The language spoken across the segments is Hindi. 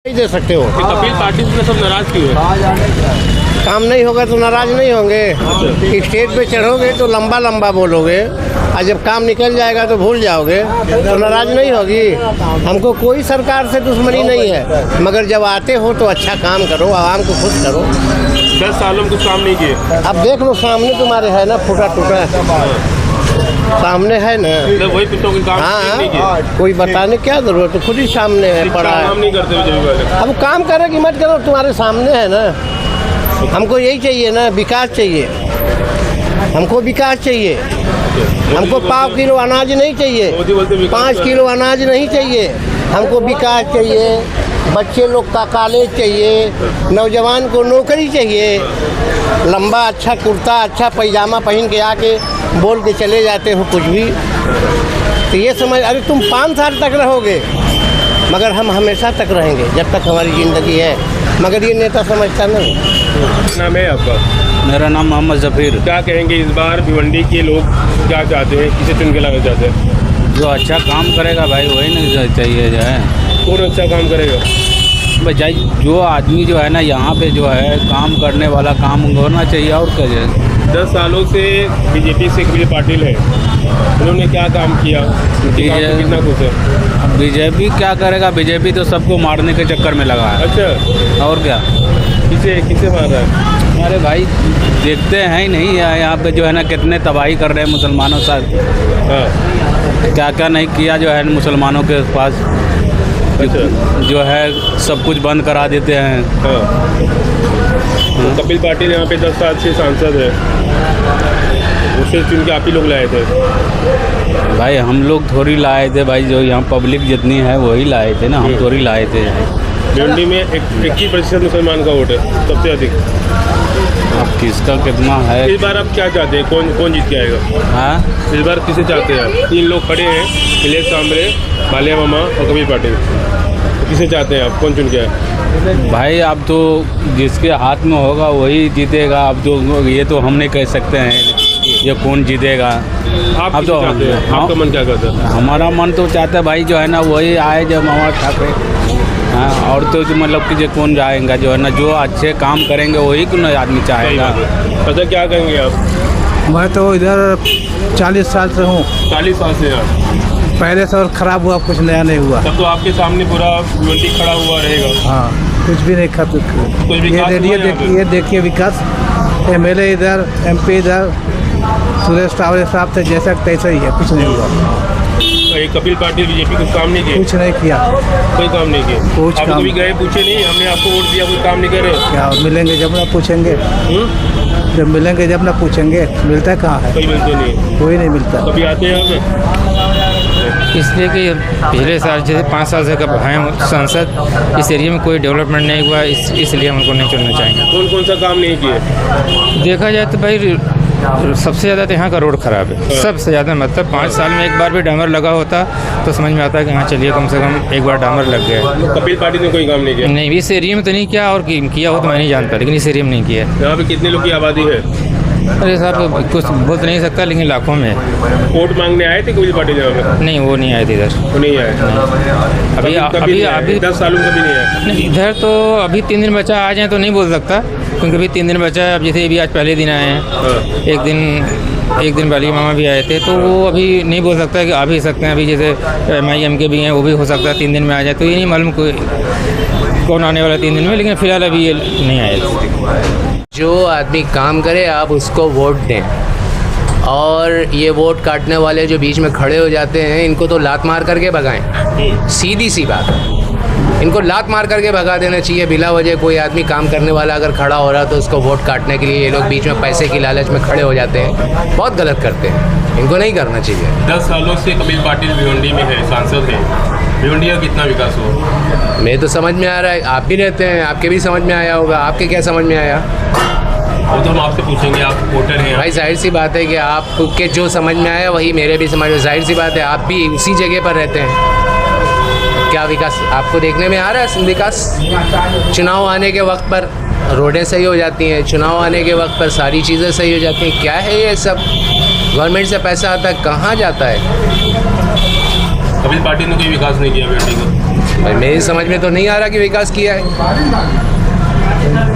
नहीं दे सकते हो। कपिल पाटिल से सब नाराज क्यों है? काम नहीं होगा तो नाराज नहीं होंगे। स्टेज पे चढ़ोगे तो लंबा लंबा बोलोगे और जब काम निकल जाएगा तो भूल जाओगे तो नाराज नहीं होगी। हमको कोई सरकार से दुश्मनी नहीं है, मगर जब आते हो तो अच्छा काम करो, आवाम को खुश करो। 10 सालों में कुछ काम नहीं किए। अब देख लो सामने तुम्हारे है ना, फूटा टूटा सामने है ना। मतलब वही पूछता हूँ कि काम नहीं किए। हाँ, कोई बताने क्या जरूरत है, खुद ही सामने है पड़ा काम है। नहीं करते बीजेपी वाले। अब काम करे कि मत करो, तुम्हारे सामने है ना। हमको यही चाहिए ना, विकास चाहिए। हमको विकास चाहिए। हमको 5 किलो अनाज नहीं चाहिए, मोदी बोलते विकास 5 किलो अनाज नहीं चाहिए। हमको विकास चाहिए, बच्चे लोग का कॉलेज चाहिए, नौजवान को नौकरी चाहिए। लंबा अच्छा कुर्ता अच्छा पैजामा पहन के आके बोल के चले जाते हो कुछ भी, तो ये समझ, अरे तुम 5 साल तक रहोगे मगर हम हमेशा तक रहेंगे जब तक हमारी ज़िंदगी है। मगर ये नेता समझता नहीं। नाम है आपका? मेरा नाम मोहम्मद जफीर। क्या कहेंगे इस बार भिवंडी के लोग क्या चाहते हैं, किसे चुन के लाना चाहते हैं? जो अच्छा काम करेगा भाई वही नहीं चाहिए जो है। कौन अच्छा काम करेगा? भाई जो आदमी जो है ना यहाँ पे जो है काम करने वाला काम होना चाहिए और क्या है। 10 सालों से बीजेपी से कपिल पाटिल है, उन्होंने क्या काम किया? उनके काम पे कितना खुश है? बीजेपी क्या करेगा? बीजेपी तो सबको मारने के चक्कर में लगा है। अच्छा, और क्या? किसे मार रहा है? अरे भाई देखते हैं ही नहीं यहाँ पे जो है ना कितने तबाही कर रहे हैं मुसलमानों साथ। हाँ, क्या क्या नहीं किया जो है मुसलमानों के पास। अच्छा, जो है सब कुछ बंद करा देते हैं। हाँ। तो कपिल पाटिल यहाँ पे 10 साल से सांसद है, उसे चुन के आप ही लोग लाए थे। भाई हम लोग थोड़ी लाए थे भाई, जो यहाँ पब्लिक जितनी है वही लाए थे ना, हम थोड़ी लाए थे। भिवंडी में 21% मुसलमान का वोट है, सबसे अधिक। अब किसका कितना है? इस बार आप क्या चाहते हैं, कौन जीत के आएगा? हाँ, इस बार किसे चाहते हैं आप? 3 लोग खड़े हैं, नीलेश सांबरे, बालिया मामा और कपिल पाटिल। तो किसे चाहते हैं आप, कौन चुन के आए? भाई अब तो जिसके हाथ में होगा वही जीतेगा। अब तो ये तो हम नहीं कह सकते हैं ये कौन जीतेगा। आप अब किसे तो चाहते हैं? आपका मन क्या करता है? हमारा मन तो चाहता है भाई जो है ना वही आए जो मामा ठाकरे। हाँ, और तो जो मतलब कि जो कौन जाएगा जो है ना, जो अच्छे काम करेंगे वही क्यों आदमी चाहेगा। अच्छा, क्या कहेंगे आप? मैं तो इधर 40 साल से हूँ। 40 साल से यहाँ? पहले से और ख़राब हुआ, कुछ नया नहीं हुआ। तब तो आपके सामने पूरा भिवंडी खड़ा हुआ रहेगा। हाँ, कुछ भी नहीं खत्म। कुछ विकास हुआ यहाँ पे? ये देखिए विकास, MLA इधर, MP इधर, सुरेश टावरे साहब थे जैसा तैसा ही है, कुछ नहीं हुआ। ये कपिल पाटिल बीजेपी कुछ काम नहीं किए? कुछ नहीं किया, कोई काम नहीं किए? कुछ आप काम कभी गए पूछे नहीं, हमने आपको वोट दिया, कोई काम नहीं करे? क्या मिलेंगे जब ना पूछेंगे। जब मिलेंगे जब ना पूछेंगे, मिलता है कहाँ है? कोई मिलते नहीं। कोई नहीं मिलता। कभी आते हैं यहाँ पे? इसलिए कि पिछले साल जैसे 5 साल से कब हैं सांसद, इस एरिया में कोई डेवलपमेंट नहीं हुआ, इसलिए हमको नहीं चुनना चाहेंगे। कौन कौन सा काम नहीं किए? देखा जाए तो भाई सबसे ज़्यादा तो यहाँ का रोड ख़राब है, सबसे ज़्यादा। मतलब 5 साल में एक बार भी डामर लगा होता तो समझ में आता है कि हाँ चलिए कम से कम एक बार डामर लग गया। कपिल पाटिल ने कोई काम नहीं किया? नहीं, इस एरिया में तो नहीं किया, और किया हो तो मैं नहीं जानता, लेकिन इस एरिया में नहीं किया। यहाँ पे कितने लोग की आबादी है? अरे साहब कुछ बोल तो नहीं सकता, लेकिन लाखों में है। वोट मांगने आए थे कपिल पाटिल यहाँ पे? नहीं, वो नहीं आए थे इधर। वो नहीं आए? अभी 10 सालों में कभी नहीं आए? नहीं, इधर तो अभी 3 दिन बचा, आ जाए तो नहीं बोल सकता, क्योंकि अभी 3 दिन बचा है। अब जैसे अभी आज पहले दिन आए हैं, एक दिन बाली मामा भी आए थे, तो वो अभी नहीं बोल सकता कि आ भी सकते हैं। अभी जैसे MIM के भी हैं, वो भी हो सकता है 3 दिन में आ जाए, तो ये नहीं मालूम कौन आने वाला 3 दिन में, लेकिन फ़िलहाल अभी ये नहीं आए। जो आदमी काम करे आप उसको वोट दें, और ये वोट काटने वाले जो बीच में खड़े हो जाते हैं इनको तो लात मार करके भगाएं। सीधी सी बात है, इनको लात मार करके भगा देना चाहिए। बिला वजह कोई आदमी काम करने वाला अगर खड़ा हो रहा तो उसको वोट काटने के लिए ये लोग बीच में पैसे की लालच में खड़े हो जाते हैं, बहुत गलत करते हैं, इनको नहीं करना चाहिए। 10 सालों से कपिल पाटिल भिवंडी में है, सांसद है। भिवंडी का कितना विकास हुआ? मैं तो समझ में आ रहा है, आप भी रहते हैं, आपके भी समझ में आया होगा। आपके क्या समझ में आया? वो तो हम आपसे पूछेंगे, आप वोटर हैं। भाई जाहिर सी बात है कि आपके जो समझ में आया वही मेरे भी समझ में। जाहिर सी बात है, आप भी उसी जगह पर रहते हैं। क्या विकास आपको देखने में आ रहा है? विकास चुनाव आने के वक्त पर रोडें सही हो जाती हैं, चुनाव आने के वक्त पर सारी चीज़ें सही हो जाती हैं। क्या है ये सब? गवर्नमेंट से पैसा आता है, कहाँ जाता है? कपिल पाटिल ने कोई विकास नहीं किया भिवंडी का? भाई मेरी समझ में तो नहीं आ रहा कि विकास किया है,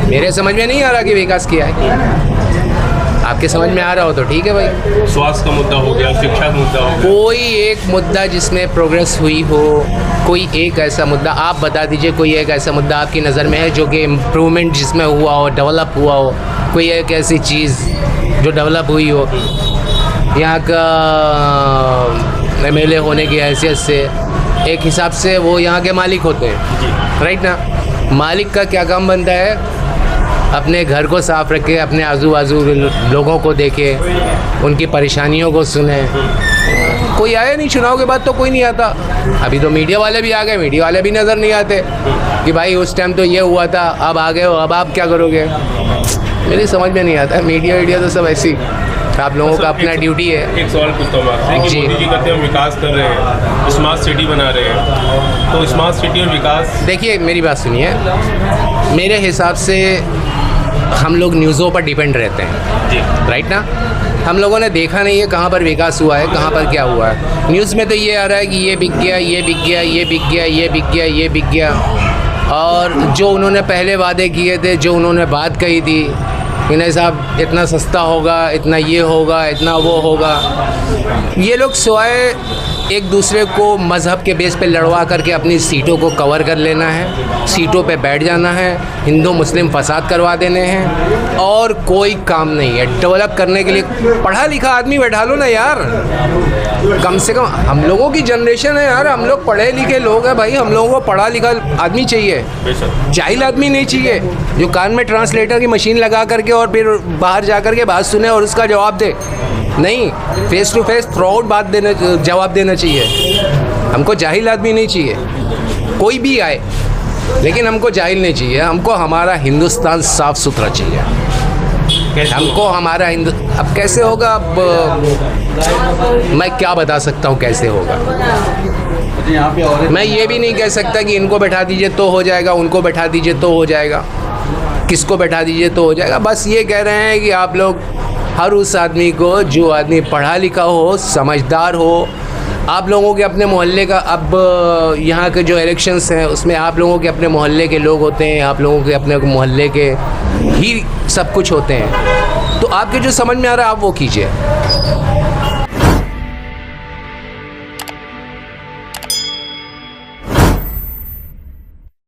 मेरे समझ में नहीं आ रहा कि विकास किया है। आपके समझ में आ रहा हो तो ठीक है भाई। स्वास्थ्य का मुद्दा हो गया, शिक्षा का मुद्दा हो गया, कोई एक मुद्दा जिसमें प्रोग्रेस हुई हो, कोई एक ऐसा मुद्दा आप बता दीजिए, कोई एक ऐसा मुद्दा आपकी नज़र में है जो कि इम्प्रूवमेंट जिसमें हुआ हो, डेवलप हुआ हो, कोई एक ऐसी चीज़ जो डेवलप हुई हो। यहाँ का MLA होने की हैसियत से एक हिसाब से वो यहाँ के मालिक होते हैं, राइट ना। मालिक का क्या काम बनता है, अपने घर को साफ रखे, अपने आजू बाजू लोगों को देखे, उनकी परेशानियों को सुने। कोई आया नहीं चुनाव के बाद तो कोई नहीं आता। अभी तो मीडिया वाले भी आ गए, मीडिया वाले भी नज़र नहीं आते कि भाई उस टाइम तो ये हुआ था, अब आ गए हो, अब आप क्या करोगे। मेरी समझ में नहीं आता। मीडिया तो सब ऐसी, आप लोगों का अपना ड्यूटी है। एक सवाल पूछता हूँ आपसे कि जी। मोदी जी कहते हैं हम विकास कर रहे हैं, स्मार्ट सिटी बना रहे हैं, तो स्मार्ट सिटी और विकास। देखिए मेरी बात सुनिए, मेरे हिसाब से हम लोग न्यूज़ों पर डिपेंड रहते हैं, जी राइट ना। हम लोगों ने देखा नहीं है कहाँ पर विकास हुआ है, कहाँ पर क्या हुआ है। न्यूज़ में तो ये आ रहा है कि ये बिक गया, ये बिक गया, ये बिक गया, ये बिक गया, ये बिक गया। और जो उन्होंने पहले वादे किए थे, जो उन्होंने बात कही थी कि नहीं साहब इतना सस्ता होगा, इतना ये होगा, इतना वो होगा, ये लोग सिवाय एक दूसरे को मज़हब के बेस पे लड़वा करके अपनी सीटों को कवर कर लेना है, सीटों पे बैठ जाना है, हिंदू मुस्लिम फसाद करवा देने हैं, और कोई काम नहीं है। डेवलप करने के लिए पढ़ा लिखा आदमी बैठा लो ना यार, कम से कम। हम लोगों की जनरेशन है यार, हम लोग पढ़े लिखे लोग हैं भाई, हम लोगों को पढ़ा लिखा आदमी चाहिए, जाहिल आदमी नहीं चाहिए जो कान में ट्रांसलेटर की मशीन लगा करके और फिर बाहर जा कर के बात सुने और उसका जवाब दे। नहीं, face to face throughout जवाब देना चाहिए। हमको जाहिल आदमी नहीं चाहिए, कोई भी आए, लेकिन हमको जाहिल नहीं चाहिए। हमको हमारा हिंदुस्तान साफ़ सुथरा चाहिए। हमको हमारा अब कैसे होगा, अब मैं क्या बता सकता हूँ कैसे होगा। मैं ये भी नहीं कह सकता कि इनको बैठा दीजिए तो हो जाएगा, उनको बैठा दीजिए तो हो जाएगा, किसको बैठा दीजिए तो हो जाएगा। बस ये कह रहे हैं कि आप लोग हर उस आदमी को, जो आदमी पढ़ा लिखा हो, समझदार हो, आप लोगों के अपने मोहल्ले का, अब यहाँ के जो इलेक्शंस हैं उसमें आप लोगों के अपने मोहल्ले के लोग होते हैं, आप लोगों के अपने मोहल्ले के ही सब कुछ होते हैं, तो आपके जो समझ में आ रहा है आप वो कीजिए।